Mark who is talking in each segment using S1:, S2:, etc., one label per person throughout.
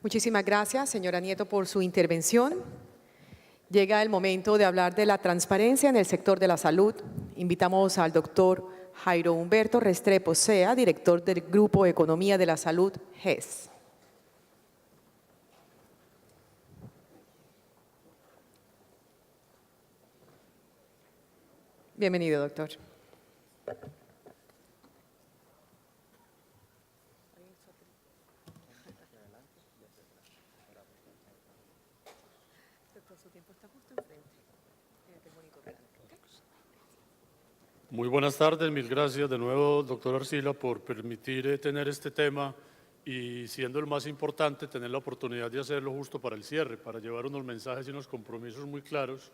S1: Muchísimas gracias, señora Nieto, por su intervención. Llega el momento de hablar de la transparencia en el sector de la salud. Invitamos al doctor Jairo Humberto Restrepo Sea, director del Grupo Economía de la Salud, GES. Bienvenido, doctor.
S2: Muy buenas tardes, mil gracias de nuevo, doctor Arcila, por permitir tener este tema y, siendo el más importante, tener la oportunidad de hacerlo justo para el cierre, para llevar unos mensajes y unos compromisos muy claros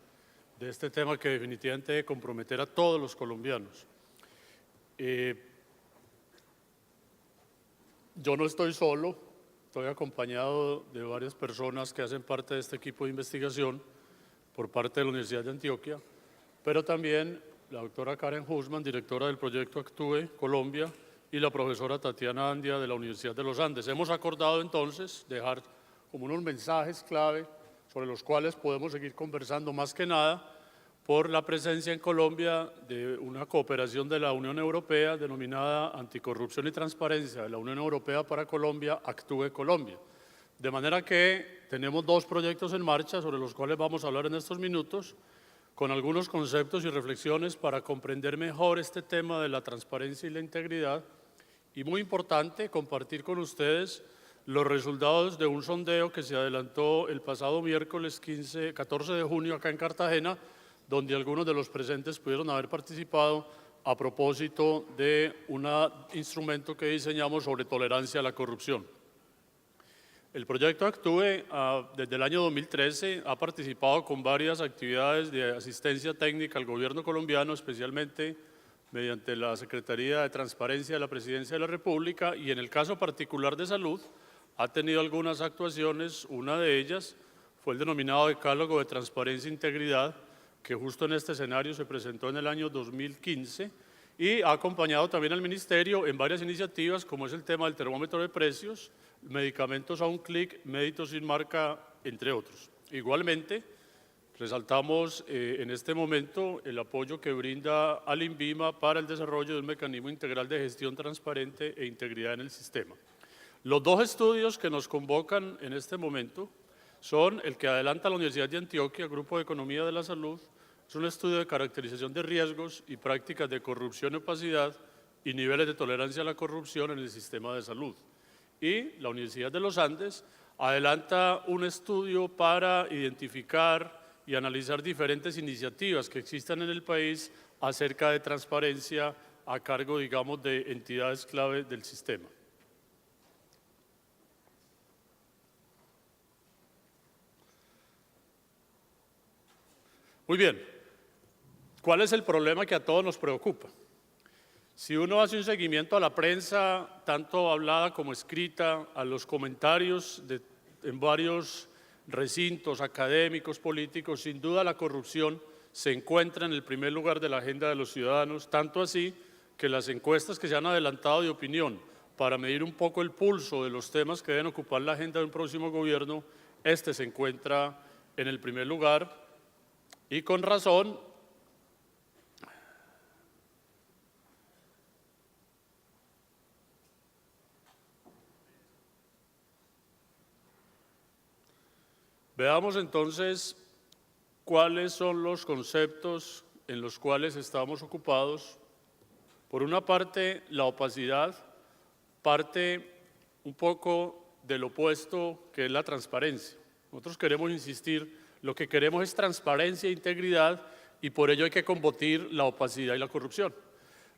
S2: de este tema que definitivamente debe comprometer a todos los colombianos. Yo no estoy solo, estoy acompañado de varias personas que hacen parte de este equipo de investigación por parte de la Universidad de Antioquia, pero también la doctora Karen Husman, directora del proyecto Actúe Colombia, y la profesora Tatiana Andia de la Universidad de los Andes. Hemos acordado entonces dejar como unos mensajes clave sobre los cuales podemos seguir conversando, más que nada por la presencia en Colombia de una cooperación de la Unión Europea denominada Anticorrupción y Transparencia de la Unión Europea para Colombia, Actúe Colombia. De manera que tenemos dos proyectos en marcha sobre los cuales vamos a hablar en estos minutos, con algunos conceptos y reflexiones para comprender mejor este tema de la transparencia y la integridad, y muy importante compartir con ustedes los resultados de un sondeo que se adelantó el pasado miércoles 14 de junio acá en Cartagena, donde algunos de los presentes pudieron haber participado a propósito de un instrumento que diseñamos sobre tolerancia a la corrupción. El proyecto Actúe, desde el año 2013, ha participado con varias actividades de asistencia técnica al gobierno colombiano, especialmente mediante la Secretaría de Transparencia de la Presidencia de la República, y en el caso particular de salud, ha tenido algunas actuaciones. Una de ellas fue el denominado Decálogo de Transparencia e Integridad, que justo en este escenario se presentó en el año 2015, y ha acompañado también al Ministerio en varias iniciativas, como es el tema del termómetro de precios, medicamentos a un clic, Médicos sin marca, entre otros. Igualmente, resaltamos en este momento el apoyo que brinda al INVIMA para el desarrollo de un mecanismo integral de gestión transparente e integridad en el sistema. Los dos estudios que nos convocan en este momento son el que adelanta la Universidad de Antioquia, Grupo de Economía de la Salud. Es un estudio de caracterización de riesgos y prácticas de corrupción y opacidad y niveles de tolerancia a la corrupción en el sistema de salud. Y la Universidad de los Andes adelanta un estudio para identificar y analizar diferentes iniciativas que existan en el país acerca de transparencia a cargo, digamos, de entidades clave del sistema. Muy bien, ¿cuál es el problema que a todos nos preocupa? Si uno hace un seguimiento a la prensa, tanto hablada como escrita, a los comentarios en varios recintos académicos, políticos, sin duda la corrupción se encuentra en el primer lugar de la agenda de los ciudadanos, tanto así que las encuestas que se han adelantado de opinión para medir un poco el pulso de los temas que deben ocupar la agenda de un próximo gobierno, este se encuentra en el primer lugar, y con razón. Veamos entonces cuáles son los conceptos en los cuales estamos ocupados. Por una parte, la opacidad parte un poco del opuesto, que es la transparencia. Nosotros queremos insistir, lo que queremos es transparencia e integridad, y por ello hay que combatir la opacidad y la corrupción.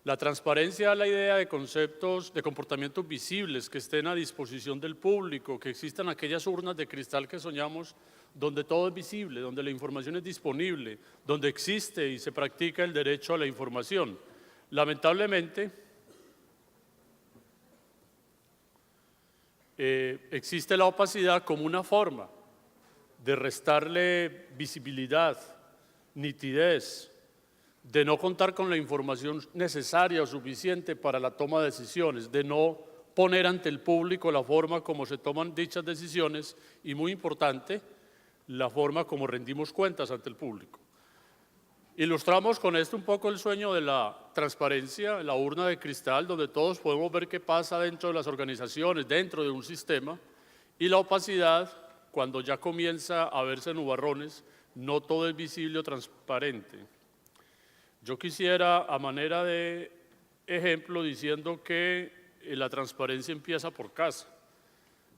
S2: La transparencia es la idea de conceptos, de comportamientos visibles que estén a disposición del público, que existan aquellas urnas de cristal que soñamos, donde todo es visible, donde la información es disponible, donde existe y se practica el derecho a la información. Lamentablemente, existe la opacidad como una forma de restarle visibilidad, nitidez, de no contar con la información necesaria o suficiente para la toma de decisiones, de no poner ante el público la forma como se toman dichas decisiones y, muy importante, la forma como rendimos cuentas ante el público. Ilustramos con esto un poco el sueño de la transparencia, la urna de cristal, donde todos podemos ver qué pasa dentro de las organizaciones, dentro de un sistema, y la opacidad, cuando ya comienza a verse nubarrones, no todo es visible o transparente. Yo quisiera, a manera de ejemplo, diciendo que la transparencia empieza por casa.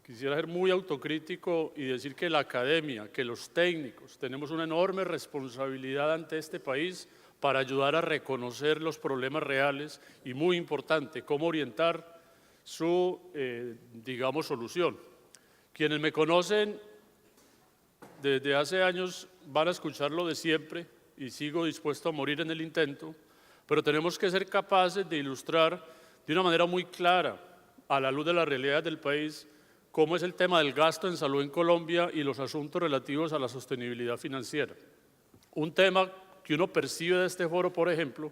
S2: Quisiera ser muy autocrítico y decir que la academia, que los técnicos, tenemos una enorme responsabilidad ante este país para ayudar a reconocer los problemas reales y, muy importante, cómo orientar su, digamos, solución. Quienes me conocen desde hace años van a escuchar lo de siempre y sigo dispuesto a morir en el intento, pero tenemos que ser capaces de ilustrar de una manera muy clara, a la luz de la realidad del país, cómo es el tema del gasto en salud en Colombia y los asuntos relativos a la sostenibilidad financiera. Un tema que uno percibe de este foro, por ejemplo,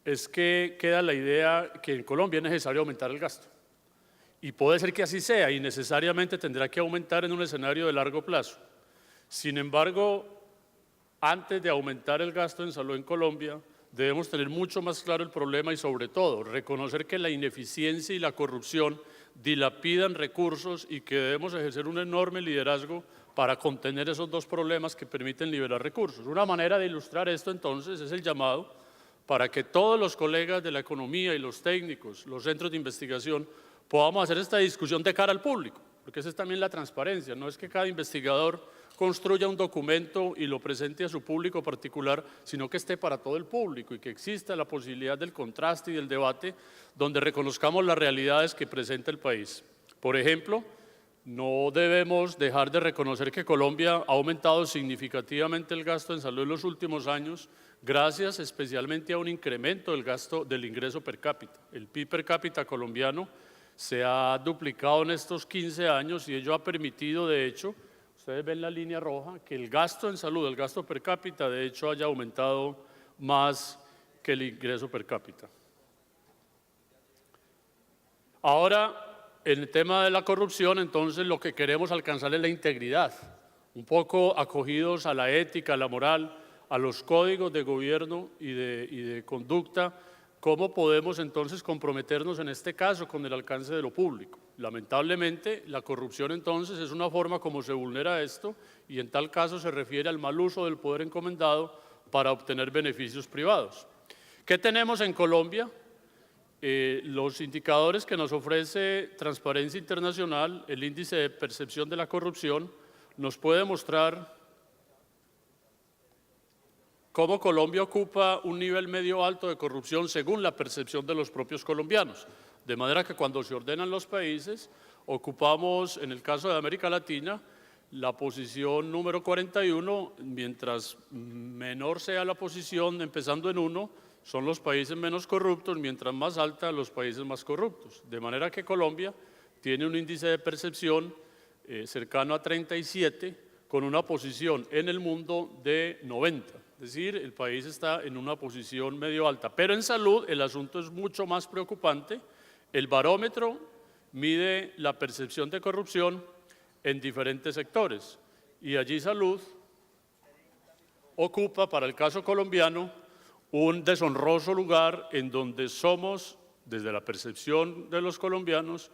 S2: es que queda la idea que en Colombia es necesario aumentar el gasto. Y puede ser que así sea, y necesariamente tendrá que aumentar en un escenario de largo plazo. Sin embargo, antes de aumentar el gasto en salud en Colombia, debemos tener mucho más claro el problema y, sobre todo, reconocer que la ineficiencia y la corrupción dilapidan recursos y que debemos ejercer un enorme liderazgo para contener esos dos problemas que permiten liberar recursos. Una manera de ilustrar esto, entonces, es el llamado para que todos los colegas de la economía y los técnicos, los centros de investigación, podamos hacer esta discusión de cara al público, porque esa es también la transparencia. No es que cada investigador construya un documento y lo presente a su público particular, sino que esté para todo el público y que exista la posibilidad del contraste y del debate donde reconozcamos las realidades que presenta el país. Por ejemplo, no debemos dejar de reconocer que Colombia ha aumentado significativamente el gasto en salud en los últimos años, gracias especialmente a un incremento del gasto del ingreso per cápita. El PIB per cápita colombiano se ha duplicado en estos 15 años y ello ha permitido, de hecho, ustedes ven la línea roja, que el gasto en salud, el gasto per cápita, de hecho, haya aumentado más que el ingreso per cápita. Ahora, en el tema de la corrupción, entonces, lo que queremos alcanzar es la integridad, un poco acogidos a la ética, a la moral, a los códigos de gobierno y de conducta. ¿Cómo podemos entonces comprometernos en este caso con el alcance de lo público? Lamentablemente, la corrupción entonces es una forma como se vulnera esto y en tal caso se refiere al mal uso del poder encomendado para obtener beneficios privados. ¿Qué tenemos en Colombia? Los indicadores que nos ofrece Transparencia Internacional, el índice de percepción de la corrupción, nos puede mostrar cómo Colombia ocupa un nivel medio alto de corrupción según la percepción de los propios colombianos. De manera que cuando se ordenan los países, ocupamos, en el caso de América Latina, la posición número 41, mientras menor sea la posición, empezando en 1, son los países menos corruptos, mientras más alta, los países más corruptos. De manera que Colombia tiene un índice de percepción cercano a 37, con una posición en el mundo de 90. Es decir, el país está en una posición medio alta. Pero en salud el asunto es mucho más preocupante. El barómetro mide la percepción de corrupción en diferentes sectores y allí salud ocupa, para el caso colombiano, un deshonroso lugar en donde somos, desde la percepción de los colombianos,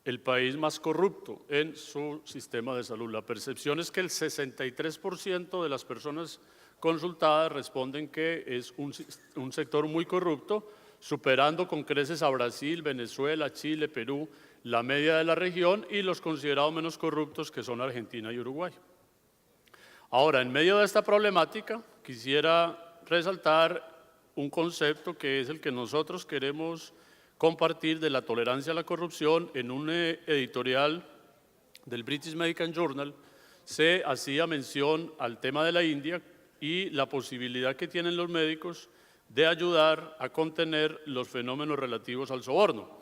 S2: el país más corrupto en su sistema de salud. La percepción es que el 63% de las personas consultadas responden que es un sector muy corrupto, superando con creces a Brasil, Venezuela, Chile, Perú, la media de la región y los considerados menos corruptos que son Argentina y Uruguay. Ahora, en medio de esta problemática, quisiera resaltar un concepto que es el que nosotros queremos compartir de la tolerancia a la corrupción. En un editorial del British Medical Journal se hacía mención al tema de la India y la posibilidad que tienen los médicos de ayudar a contener los fenómenos relativos al soborno.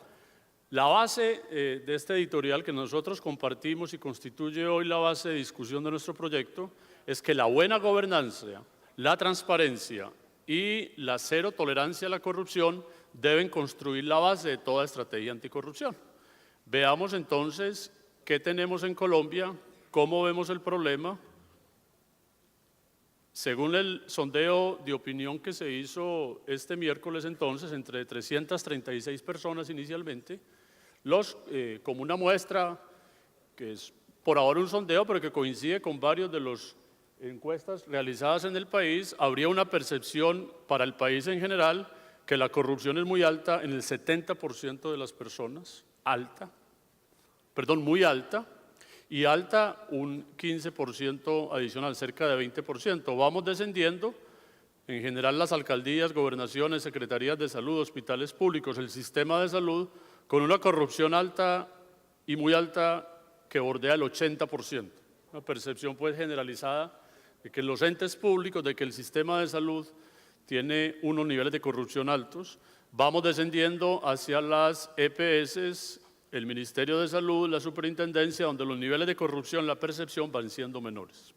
S2: La base de este editorial que nosotros compartimos y constituye hoy la base de discusión de nuestro proyecto es que la buena gobernanza, la transparencia y la cero tolerancia a la corrupción deben construir la base de toda estrategia anticorrupción. Veamos entonces qué tenemos en Colombia, cómo vemos el problema. Según el sondeo de opinión que se hizo este miércoles entonces, entre 336 personas inicialmente, como una muestra, que es por ahora un sondeo, pero que coincide con varios de las encuestas realizadas en el país, habría una percepción para el país en general que la corrupción es muy alta en el 70% de las personas, muy alta, y alta un 15% adicional, cerca de 20%. Vamos descendiendo, en general las alcaldías, gobernaciones, secretarías de salud, hospitales públicos, el sistema de salud, con una corrupción alta y muy alta que bordea el 80%. Una percepción pues generalizada de que los entes públicos, de que el sistema de salud tiene unos niveles de corrupción altos. Vamos descendiendo hacia las EPS, el Ministerio de Salud, la Superintendencia, donde los niveles de corrupción, la percepción van siendo menores.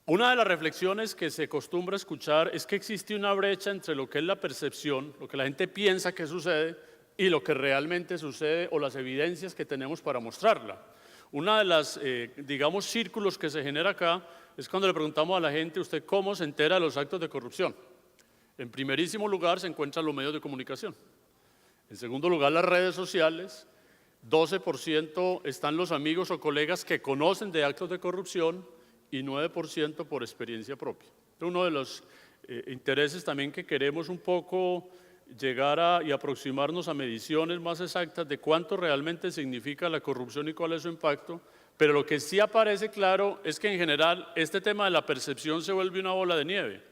S2: Una de las reflexiones que se acostumbra escuchar es que existe una brecha entre lo que es la percepción, lo que la gente piensa que sucede, y lo que realmente sucede o las evidencias que tenemos para mostrarla. Una de las, digamos, círculos que se genera acá es cuando le preguntamos a la gente, ¿usted cómo se entera de los actos de corrupción? En primerísimo lugar se encuentran los medios de comunicación. En segundo lugar, las redes sociales. 12% están los amigos o colegas que conocen de actos de corrupción y 9% por experiencia propia. Uno de los intereses también que queremos un poco llegar y aproximarnos a mediciones más exactas de cuánto realmente significa la corrupción y cuál es su impacto, pero lo que sí aparece claro es que en general este tema de la percepción se vuelve una bola de nieve.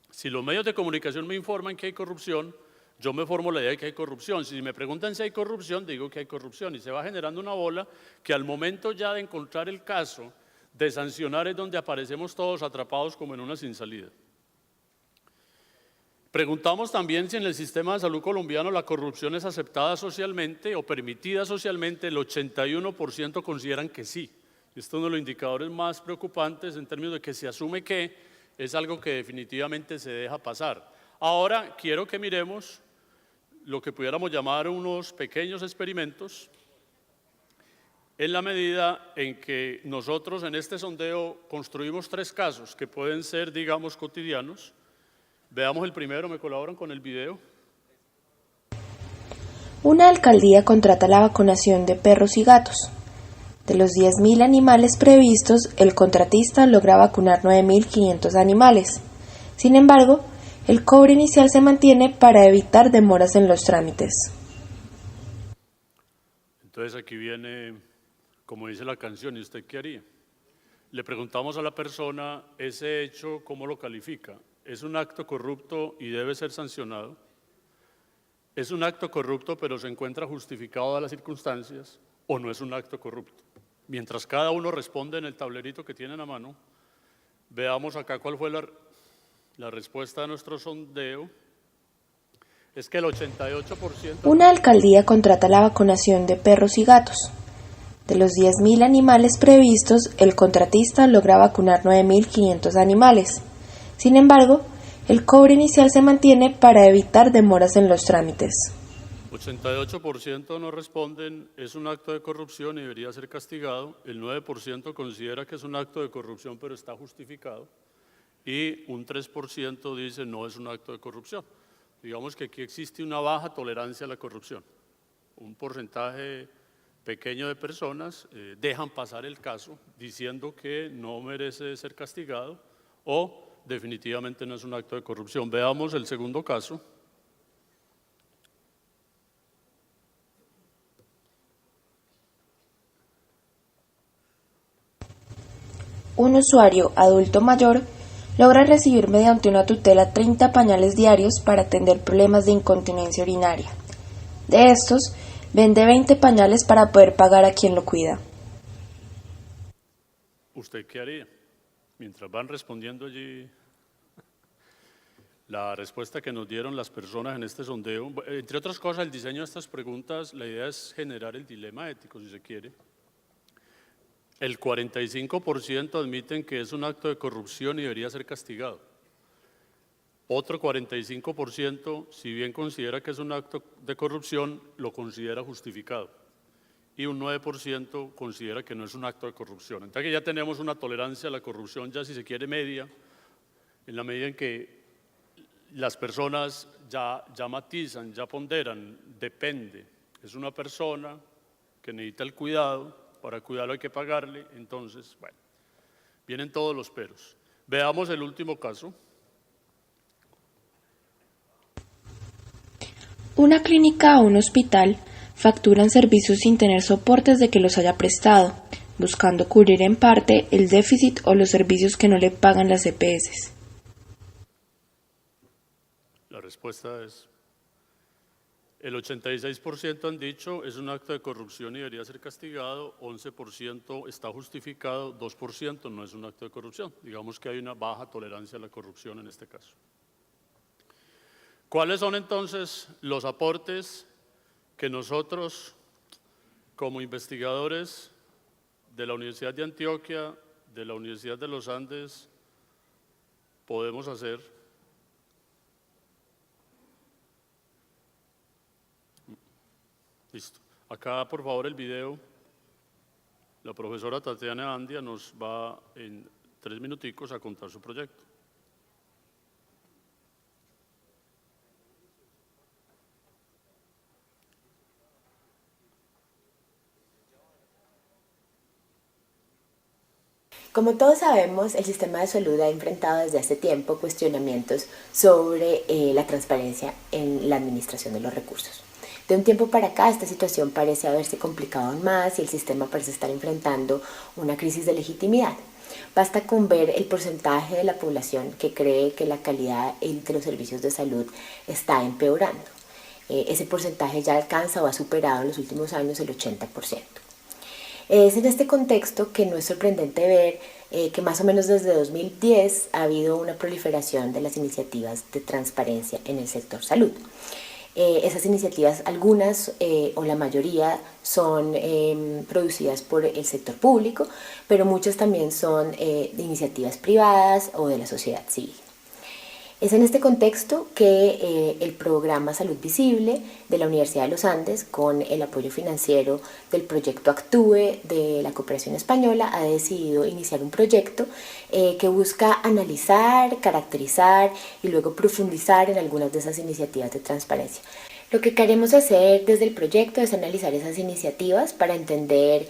S2: Si los medios de comunicación me informan que hay corrupción, yo me formo la idea de que hay corrupción. Si me preguntan si hay corrupción, digo que hay corrupción y se va generando una bola que al momento ya de encontrar el caso, de sancionar, es donde aparecemos todos atrapados como en una sin salida. Preguntamos también si en el sistema de salud colombiano la corrupción es aceptada socialmente o permitida socialmente. El 81% consideran que sí. Esto es uno de los indicadores más preocupantes en términos de que se asume que es algo que definitivamente se deja pasar. Ahora quiero que miremos lo que pudiéramos llamar unos pequeños experimentos en la medida en que nosotros en este sondeo construimos 3 casos que pueden ser, digamos, cotidianos. Veamos el primero, ¿me colaboran con el video?
S3: Una alcaldía contrata la vacunación de perros y gatos. De los 10.000 animales previstos, el contratista logra vacunar 9.500 animales. Sin embargo, el cobro inicial se mantiene para evitar demoras en los trámites.
S2: Entonces aquí viene, como dice la canción, ¿y usted qué haría? Le preguntamos a la persona, ese hecho, ¿cómo lo califica? ¿Es un acto corrupto y debe ser sancionado? ¿Es un acto corrupto pero se encuentra justificado a las circunstancias o no es un acto corrupto? Mientras cada uno responde en el tablerito que tienen a mano, veamos acá cuál fue la respuesta de nuestro sondeo. Es que el 88%…
S3: Una alcaldía contrata la vacunación de perros y gatos. De los 10.000 animales previstos, el contratista logra vacunar 9.500 animales. Sin embargo, el cobro inicial se mantiene para evitar demoras en los trámites.
S2: 88% no responden, es un acto de corrupción y debería ser castigado. El 9% considera que es un acto de corrupción pero está justificado. Y un 3% dice no es un acto de corrupción. Digamos que aquí existe una baja tolerancia a la corrupción. Un porcentaje pequeño de personas dejan pasar el caso diciendo que no merece ser castigado o definitivamente no es un acto de corrupción. Veamos el segundo caso.
S3: Un usuario adulto mayor logra recibir mediante una tutela 30 pañales diarios para atender problemas de incontinencia urinaria. De estos, vende 20 pañales para poder pagar a quien lo cuida.
S2: ¿Usted qué haría? Mientras van respondiendo allí la respuesta que nos dieron las personas en este sondeo, entre otras cosas, el diseño de estas preguntas, la idea es generar el dilema ético, si se quiere. El 45% admiten que es un acto de corrupción y debería ser castigado. Otro 45%, si bien considera que es un acto de corrupción, lo considera justificado. Y un 9% considera que no es un acto de corrupción. Entonces que ya tenemos una tolerancia a la corrupción, ya si se quiere media, en la medida en que las personas ya matizan, ya ponderan, depende. Es una persona que necesita el cuidado, para cuidarlo hay que pagarle, entonces, bueno, vienen todos los peros. Veamos el último caso.
S3: Una clínica o un hospital facturan servicios sin tener soportes de que los haya prestado, buscando cubrir en parte el déficit o los servicios que no le pagan las EPS.
S2: La respuesta es, el 86% han dicho es un acto de corrupción y debería ser castigado, 11% está justificado, 2% no es un acto de corrupción. Digamos que hay una baja tolerancia a la corrupción en este caso. ¿Cuáles son entonces los aportes que nosotros, como investigadores de la Universidad de Antioquia, de la Universidad de los Andes, podemos hacer? Listo. Acá, por favor, el video. La profesora Tatiana Andia nos va en 3 minuticos a contar su proyecto.
S4: Como todos sabemos, el sistema de salud ha enfrentado desde hace tiempo cuestionamientos sobre la transparencia en la administración de los recursos. De un tiempo para acá, esta situación parece haberse complicado aún más y el sistema parece estar enfrentando una crisis de legitimidad. Basta con ver el porcentaje de la población que cree que la calidad de los servicios de salud está empeorando. Ese porcentaje ya alcanza o ha superado en los últimos años el 80%. Es en este contexto que no es sorprendente ver que más o menos desde 2010 ha habido una proliferación de las iniciativas de transparencia en el sector salud. Esas iniciativas, algunas o la mayoría, son producidas por el sector público, pero muchas también son de iniciativas privadas o de la sociedad civil. Es en este contexto que el programa Salud Visible de la Universidad de los Andes, con el apoyo financiero del proyecto Actúe de la Cooperación Española, ha decidido iniciar un proyecto que busca analizar, caracterizar y luego profundizar en algunas de esas iniciativas de transparencia. Lo que queremos hacer desde el proyecto es analizar esas iniciativas para entender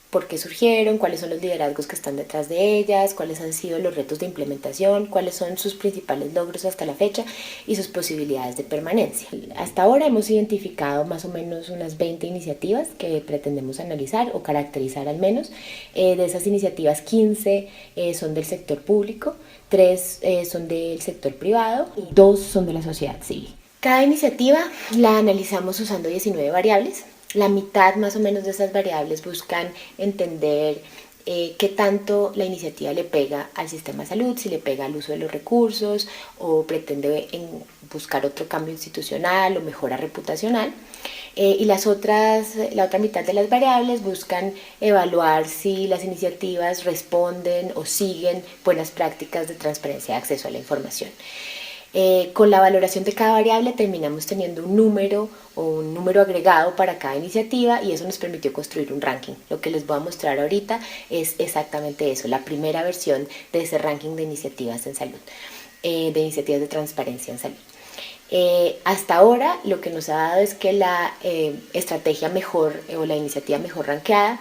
S4: por qué surgieron, cuáles son los liderazgos que están detrás de ellas, cuáles han sido los retos de implementación, cuáles son sus principales logros hasta la fecha y sus posibilidades de permanencia. Hasta ahora hemos identificado más o menos unas 20 iniciativas que pretendemos analizar o caracterizar al menos. De esas iniciativas, 15 son del sector público, 3 son del sector privado y 2 son de la sociedad civil. Cada iniciativa la analizamos usando 19 variables. La mitad más o menos de esas variables buscan entender qué tanto la iniciativa le pega al sistema de salud, si le pega al uso de los recursos o pretende buscar otro cambio institucional o mejora reputacional. Y la otra mitad de las variables buscan evaluar si las iniciativas responden o siguen buenas prácticas de transparencia de acceso a la información. Con la valoración de cada variable terminamos teniendo un número o un número agregado para cada iniciativa y eso nos permitió construir un ranking. Lo que les voy a mostrar ahorita es exactamente eso, la primera versión de ese ranking de iniciativas en salud, de iniciativas de transparencia en salud. Hasta ahora lo que nos ha dado es que la estrategia mejor o la iniciativa mejor rankeada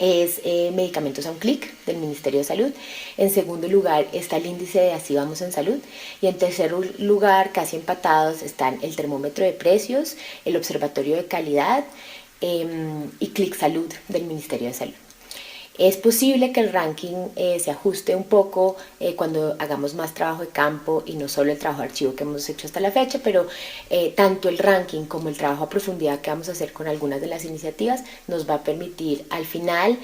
S4: es Medicamentos a un clic del Ministerio de Salud. En segundo lugar está el índice de Así Vamos en Salud y en tercer lugar, casi empatados, están el termómetro de precios, el observatorio de calidad y Clic Salud del Ministerio de Salud. Es posible que el ranking se ajuste un poco cuando hagamos más trabajo de campo y no solo el trabajo de archivo que hemos hecho hasta la fecha, pero tanto el ranking como el trabajo a profundidad que vamos a hacer con algunas de las iniciativas nos va a permitir al final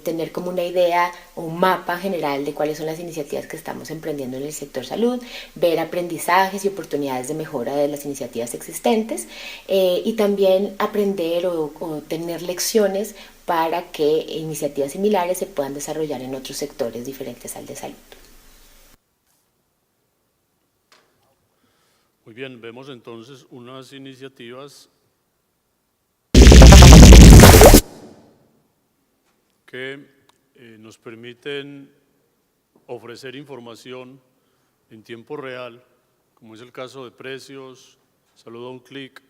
S4: tener como una idea o un mapa general de cuáles son las iniciativas que estamos emprendiendo en el sector salud, ver aprendizajes y oportunidades de mejora de las iniciativas existentes y también aprender o tener lecciones para que iniciativas similares se puedan desarrollar en otros sectores diferentes al de salud.
S2: Muy bien, vemos entonces unas iniciativas que nos permiten ofrecer información en tiempo real, como es el caso de precios, salud a un clic,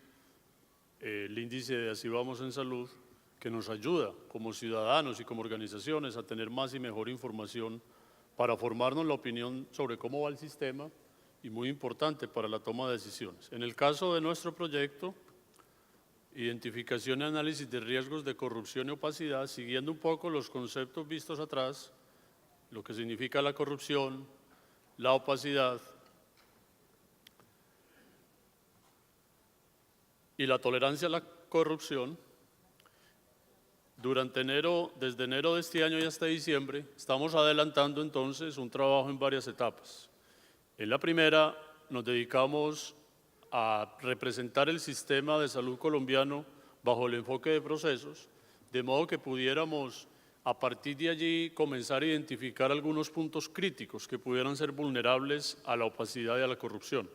S2: el índice de Así Vamos en Salud, que nos ayuda como ciudadanos y como organizaciones a tener más y mejor información para formarnos la opinión sobre cómo va el sistema y muy importante para la toma de decisiones. En el caso de nuestro proyecto, identificación y análisis de riesgos de corrupción y opacidad, siguiendo un poco los conceptos vistos atrás, lo que significa la corrupción, la opacidad y la tolerancia a la corrupción. Desde enero de este año y hasta diciembre, estamos adelantando entonces un trabajo en varias etapas. En la primera nos dedicamos a representar el sistema de salud colombiano bajo el enfoque de procesos, de modo que pudiéramos a partir de allí comenzar a identificar algunos puntos críticos que pudieran ser vulnerables a la opacidad y a la corrupción.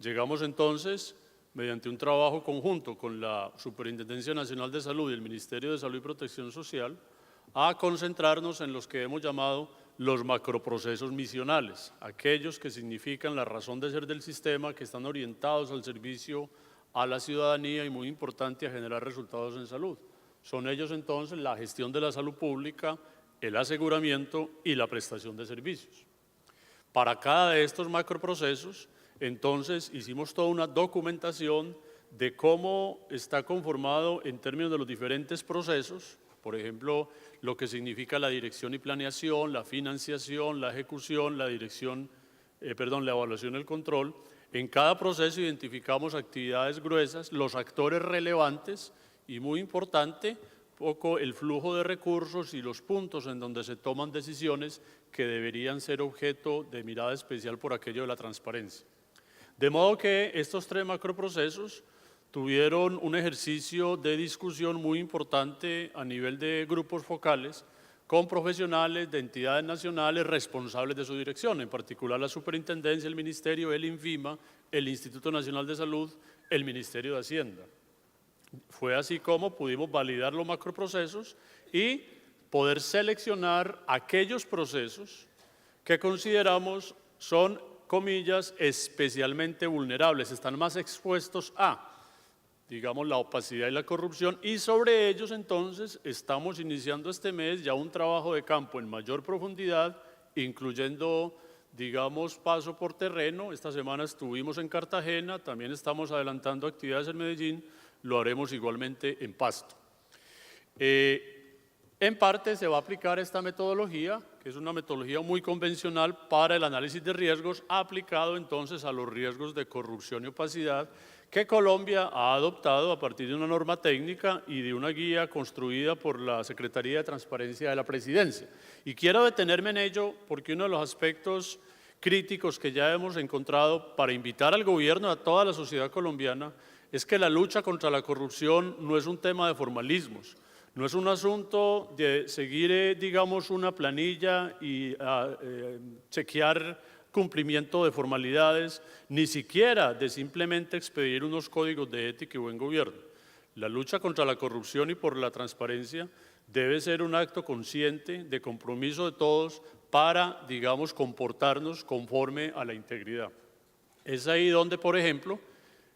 S2: Llegamos entonces, mediante un trabajo conjunto con la Superintendencia Nacional de Salud y el Ministerio de Salud y Protección Social, a concentrarnos en los que hemos llamado los macroprocesos misionales, aquellos que significan la razón de ser del sistema, que están orientados al servicio a la ciudadanía y, muy importante, a generar resultados en salud. Son ellos entonces la gestión de la salud pública, el aseguramiento y la prestación de servicios. Para cada de estos macroprocesos, entonces hicimos toda una documentación de cómo está conformado en términos de los diferentes procesos, por ejemplo, lo que significa la dirección y planeación, la financiación, la ejecución, la evaluación y el control. En cada proceso identificamos actividades gruesas, los actores relevantes y, muy importante, poco el flujo de recursos y los puntos en donde se toman decisiones que deberían ser objeto de mirada especial por aquello de la transparencia. De modo que estos tres macroprocesos tuvieron un ejercicio de discusión muy importante a nivel de grupos focales con profesionales de entidades nacionales responsables de su dirección, en particular la Superintendencia, el Ministerio, el INVIMA, el Instituto Nacional de Salud, el Ministerio de Hacienda. Fue así como pudimos validar los macroprocesos y poder seleccionar aquellos procesos que consideramos son, comillas, especialmente vulnerables, están más expuestos a, digamos, la opacidad y la corrupción, y sobre ellos entonces estamos iniciando este mes ya un trabajo de campo en mayor profundidad, incluyendo, digamos, paso por terreno. Esta semana estuvimos en Cartagena, también estamos adelantando actividades en Medellín, lo haremos igualmente en Pasto. En parte se va a aplicar esta metodología, que es una metodología muy convencional para el análisis de riesgos, aplicado entonces a los riesgos de corrupción y opacidad, que Colombia ha adoptado a partir de una norma técnica y de una guía construida por la Secretaría de Transparencia de la Presidencia. Y quiero detenerme en ello porque uno de los aspectos críticos que ya hemos encontrado para invitar al gobierno, a toda la sociedad colombiana, es que la lucha contra la corrupción no es un tema de formalismos, no es un asunto de seguir, digamos, una planilla y chequear cumplimiento de formalidades, ni siquiera de simplemente expedir unos códigos de ética y buen gobierno. La lucha contra la corrupción y por la transparencia debe ser un acto consciente de compromiso de todos para, digamos, comportarnos conforme a la integridad. Es ahí donde, por ejemplo,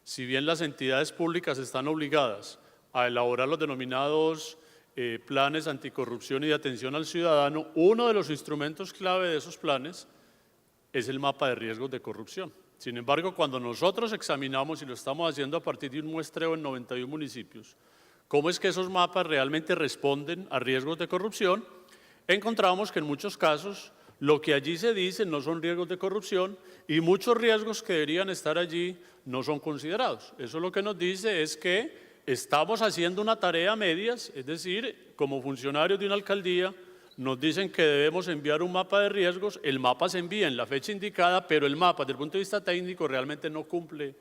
S2: si bien las entidades públicas están obligadas a elaborar los denominados planes anticorrupción y de atención al ciudadano, uno de los instrumentos clave de esos planes es el mapa de riesgos de corrupción. Sin embargo, cuando nosotros examinamos, y lo estamos haciendo a partir de un muestreo en 91 municipios, cómo es que esos mapas realmente responden a riesgos de corrupción, encontramos que en muchos casos lo que allí se dice no son riesgos de corrupción y muchos riesgos que deberían estar allí no son considerados. Eso lo que nos dice es que estamos haciendo una tarea a medias, es decir, como funcionarios de una alcaldía, nos dicen que debemos enviar un mapa de riesgos, el mapa se envía en la fecha indicada, pero el mapa, desde el punto de vista técnico, realmente no cumple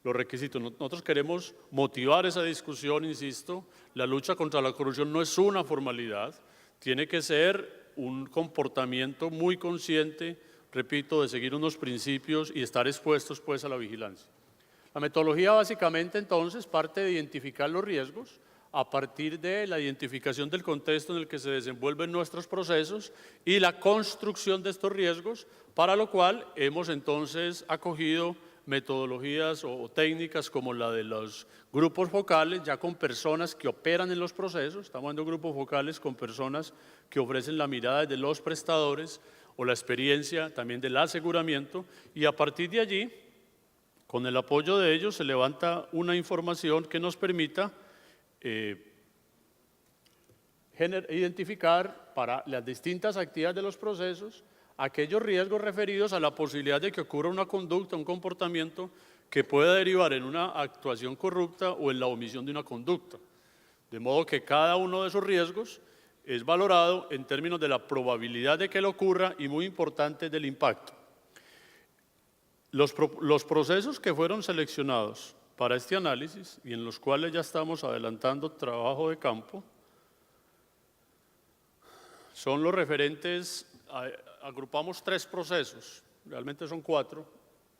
S2: los requisitos. Nosotros queremos motivar esa discusión, insisto, la lucha contra la corrupción no es una formalidad, tiene que ser un comportamiento muy consciente, repito, de seguir unos principios y estar expuestos pues a la vigilancia. La metodología básicamente entonces parte de identificar los riesgos a partir de la identificación del contexto en el que se desenvuelven nuestros procesos y la construcción de estos riesgos, para lo cual hemos entonces acogido metodologías o técnicas como la de los grupos focales, ya con personas que operan en los procesos. Estamos hablando de grupos focales con personas que ofrecen la mirada de los prestadores o la experiencia también del aseguramiento, y a partir de allí, con el apoyo de ellos, se levanta una información que nos permita identificar para las distintas actividades de los procesos aquellos riesgos referidos a la posibilidad de que ocurra una conducta, un comportamiento que pueda derivar en una actuación corrupta o en la omisión de una conducta. De modo que cada uno de esos riesgos es valorado en términos de la probabilidad de que le ocurra y, muy importante, del impacto. Los procesos que fueron seleccionados para este análisis y en los cuales ya estamos adelantando trabajo de campo son los referentes, agrupamos 3 procesos, realmente son 4,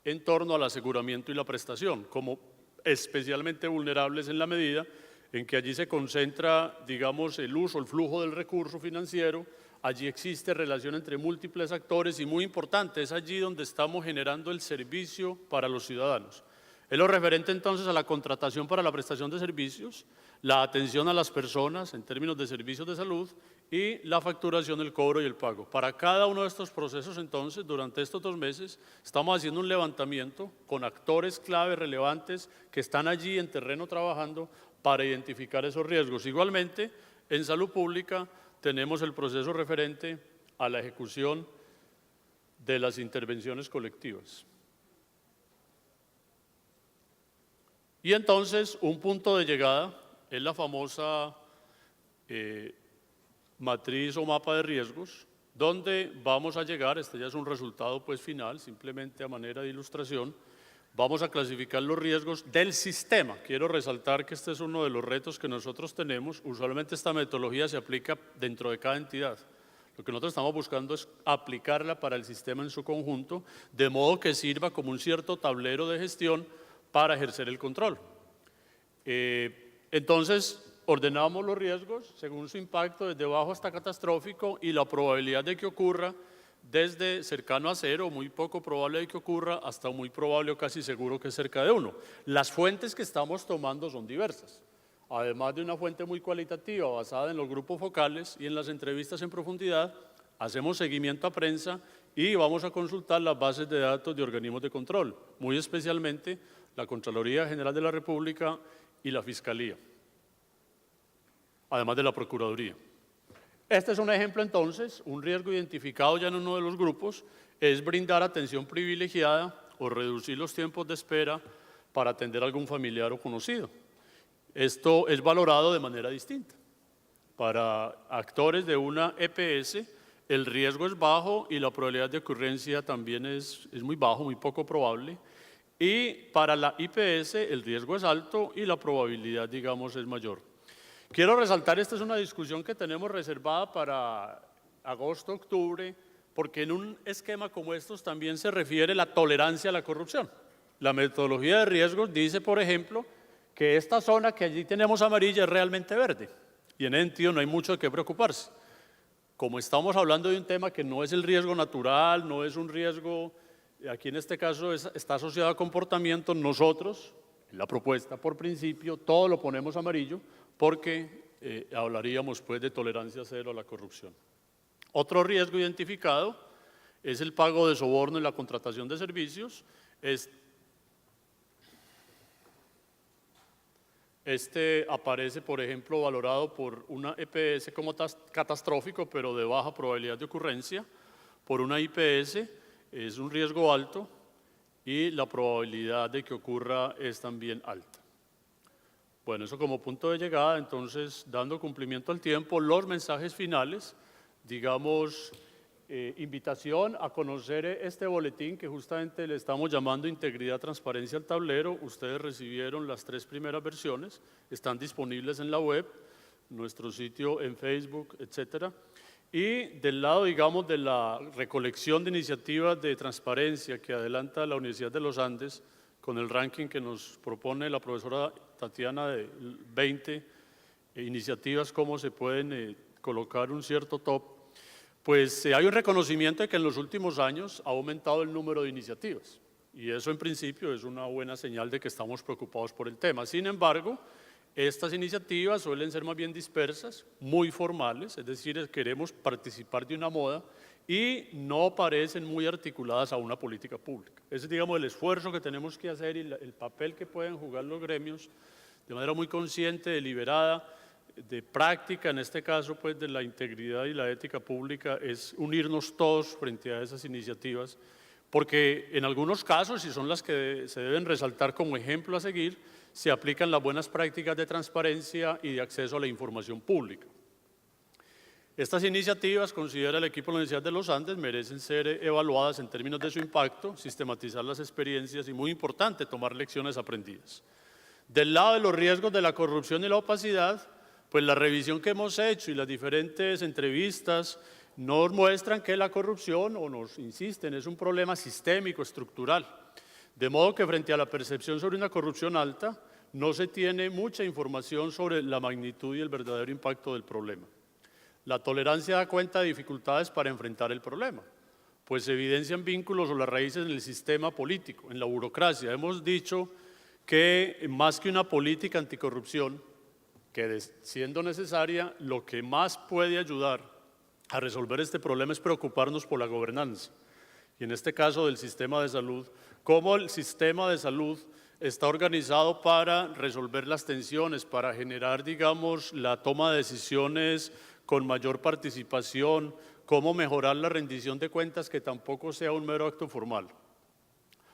S2: en torno al aseguramiento y la prestación, como especialmente vulnerables en la medida en que allí se concentra, digamos, el uso, el flujo del recurso financiero. Allí existe relación entre múltiples actores y, muy importante, es allí donde estamos generando el servicio para los ciudadanos. Es lo referente entonces a la contratación para la prestación de servicios, la atención a las personas en términos de servicios de salud y la facturación, el cobro y el pago. Para cada uno de estos procesos entonces, durante estos 2 meses, estamos haciendo un levantamiento con actores clave relevantes que están allí en terreno trabajando para identificar esos riesgos. Igualmente, en salud pública tenemos el proceso referente a la ejecución de las intervenciones colectivas. Y entonces un punto de llegada es la famosa matriz o mapa de riesgos, donde vamos a llegar, este ya es un resultado pues final, simplemente a manera de ilustración, vamos a clasificar los riesgos del sistema. Quiero resaltar que este es uno de los retos que nosotros tenemos. Usualmente esta metodología se aplica dentro de cada entidad. Lo que nosotros estamos buscando es aplicarla para el sistema en su conjunto, de modo que sirva como un cierto tablero de gestión para ejercer el control. Entonces, ordenamos los riesgos según su impacto, desde bajo hasta catastrófico, y la probabilidad de que ocurra desde cercano a 0, muy poco probable de que ocurra, hasta muy probable o casi seguro que es cerca de 1. Las fuentes que estamos tomando son diversas. Además de una fuente muy cualitativa basada en los grupos focales y en las entrevistas en profundidad, hacemos seguimiento a prensa y vamos a consultar las bases de datos de organismos de control, muy especialmente la Contraloría General de la República y la Fiscalía, además de la Procuraduría. Este es un ejemplo entonces, un riesgo identificado ya en uno de los grupos, es brindar atención privilegiada o reducir los tiempos de espera para atender a algún familiar o conocido. Esto es valorado de manera distinta. Para actores de una EPS, el riesgo es bajo y la probabilidad de ocurrencia también es muy bajo, muy poco probable. Y para la IPS el riesgo es alto y la probabilidad, digamos, es mayor. Quiero resaltar, esta es una discusión que tenemos reservada para agosto, octubre, porque en un esquema como estos también se refiere la tolerancia a la corrupción. La metodología de riesgos dice, por ejemplo, que esta zona que allí tenemos amarilla es realmente verde, y en ese sentido no hay mucho de qué preocuparse. Como estamos hablando de un tema que no es el riesgo natural, no es un riesgo, aquí en este caso está asociado a comportamiento, nosotros, en la propuesta por principio, todo lo ponemos amarillo porque hablaríamos pues de tolerancia cero a la corrupción. Otro riesgo identificado es el pago de soborno en la contratación de servicios. Este aparece, por ejemplo, valorado por una EPS como catastrófico, pero de baja probabilidad de ocurrencia. Por una IPS es un riesgo alto y la probabilidad de que ocurra es también alta. Bueno, eso como punto de llegada, entonces, dando cumplimiento al tiempo, los mensajes finales, digamos, invitación a conocer este boletín que justamente le estamos llamando Integridad, Transparencia al Tablero. Ustedes recibieron las 3 primeras versiones, están disponibles en la web, nuestro sitio en Facebook, etcétera. Y del lado, digamos, de la recolección de iniciativas de transparencia que adelanta la Universidad de los Andes, con el ranking que nos propone la profesora Tatiana de 20 iniciativas, cómo se pueden colocar un cierto top, pues hay un reconocimiento de que en los últimos años ha aumentado el número de iniciativas. Y eso en principio es una buena señal de que estamos preocupados por el tema. Sin embargo, estas iniciativas suelen ser más bien dispersas, muy formales, es decir, queremos participar de una moda y no parecen muy articuladas a una política pública. Ese es, digamos, el esfuerzo que tenemos que hacer y el papel que pueden jugar los gremios de manera muy consciente, deliberada, de práctica, en este caso, pues, de la integridad y la ética pública, es unirnos todos frente a esas iniciativas, porque en algunos casos, y son las que se deben resaltar como ejemplo a seguir, se aplican las buenas prácticas de transparencia y de acceso a la información pública. Estas iniciativas, considera el equipo de la Universidad de los Andes, merecen ser evaluadas en términos de su impacto, sistematizar las experiencias y, muy importante, tomar lecciones aprendidas. Del lado de los riesgos de la corrupción y la opacidad, pues la revisión que hemos hecho y las diferentes entrevistas nos muestran que la corrupción, o nos insisten, es un problema sistémico, estructural. De modo que frente a la percepción sobre una corrupción alta, no se tiene mucha información sobre la magnitud y el verdadero impacto del problema. La tolerancia da cuenta de dificultades para enfrentar el problema, pues se evidencian vínculos o las raíces en el sistema político, en la burocracia. Hemos dicho que más que una política anticorrupción, que siendo necesaria, lo que más puede ayudar a resolver este problema es preocuparnos por la gobernanza. Y en este caso del sistema de salud, cómo el sistema de salud está organizado para resolver las tensiones, para generar, digamos, la toma de decisiones con mayor participación, cómo mejorar la rendición de cuentas, que tampoco sea un mero acto formal.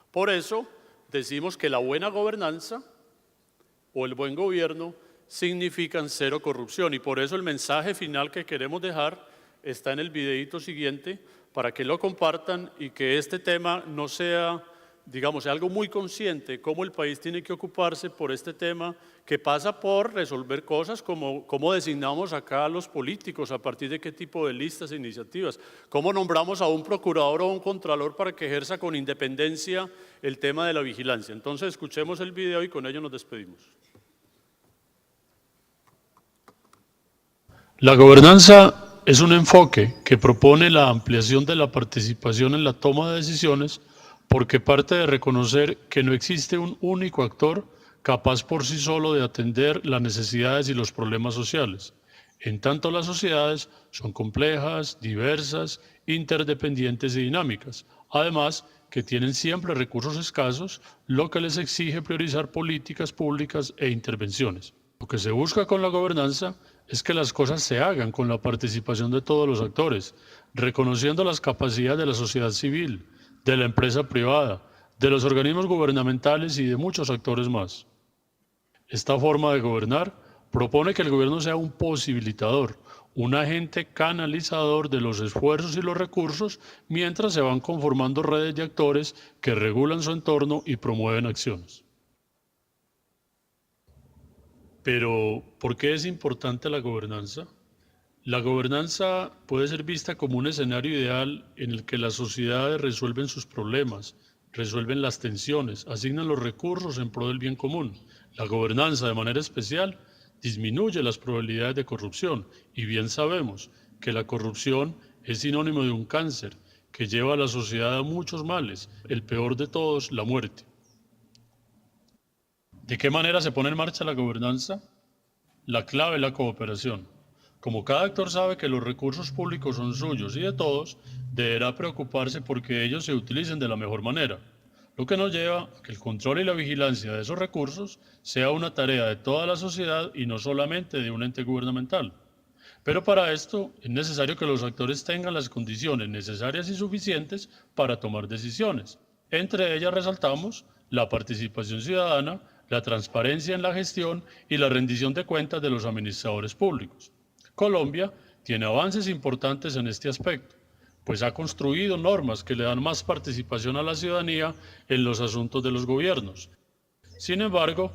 S2: Por eso decimos que la buena gobernanza o el buen gobierno significan cero corrupción, y por eso el mensaje final que queremos dejar está en el videíto siguiente, para que lo compartan y que este tema no sea, digamos, algo muy consciente, cómo el país tiene que ocuparse por este tema, que pasa por resolver cosas como cómo designamos acá a los políticos, a partir de qué tipo de listas e iniciativas, cómo nombramos a un procurador o un contralor para que ejerza con independencia el tema de la vigilancia. Entonces, escuchemos el video y con ello nos despedimos. La gobernanza es un enfoque que propone la ampliación de la participación en la toma de decisiones, porque parte de reconocer que no existe un único actor capaz por sí solo de atender las necesidades y los problemas sociales. En tanto, las sociedades son complejas, diversas, interdependientes y dinámicas, además que tienen siempre recursos escasos, lo que les exige priorizar políticas públicas e intervenciones. Lo que se busca con la gobernanza es que las cosas se hagan con la participación de todos los actores, reconociendo las capacidades de la sociedad civil, de la empresa privada, de los organismos gubernamentales y de muchos actores más. Esta forma de gobernar propone que el gobierno sea un posibilitador, un agente canalizador de los esfuerzos y los recursos, mientras se van conformando redes de actores que regulan su entorno y promueven acciones. Pero, ¿por qué es importante la gobernanza? La gobernanza puede ser vista como un escenario ideal en el que las sociedades resuelven sus problemas, resuelven las tensiones, asignan los recursos en pro del bien común. La gobernanza, de manera especial, disminuye las probabilidades de corrupción, y bien sabemos que la corrupción es sinónimo de un cáncer que lleva a la sociedad a muchos males, el peor de todos, la muerte. ¿De qué manera se pone en marcha la gobernanza? La clave es la cooperación. Como cada actor sabe que los recursos públicos son suyos y de todos, deberá preocuparse porque ellos se utilicen de la mejor manera, lo que nos lleva a que el control y la vigilancia de esos recursos sea una tarea de toda la sociedad y no solamente de un ente gubernamental. Pero para esto es necesario que los actores tengan las condiciones necesarias y suficientes para tomar decisiones. Entre ellas resaltamos la participación ciudadana, la transparencia en la gestión y la rendición de cuentas de los administradores públicos. Colombia tiene avances importantes en este aspecto, pues ha construido normas que le dan más participación a la ciudadanía en los asuntos de los gobiernos. Sin embargo,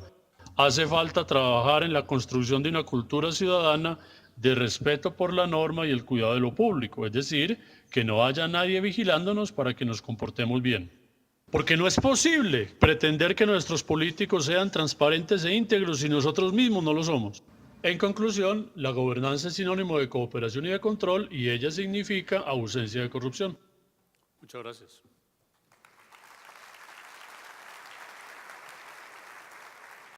S2: hace falta trabajar en la construcción de una cultura ciudadana de respeto por la norma y el cuidado de lo público, es decir, que no haya nadie vigilándonos para que nos comportemos bien. Porque no es posible pretender que nuestros políticos sean transparentes e íntegros si nosotros mismos no lo somos. En conclusión, la gobernanza es sinónimo de cooperación y de control y ella significa ausencia de corrupción. Muchas gracias.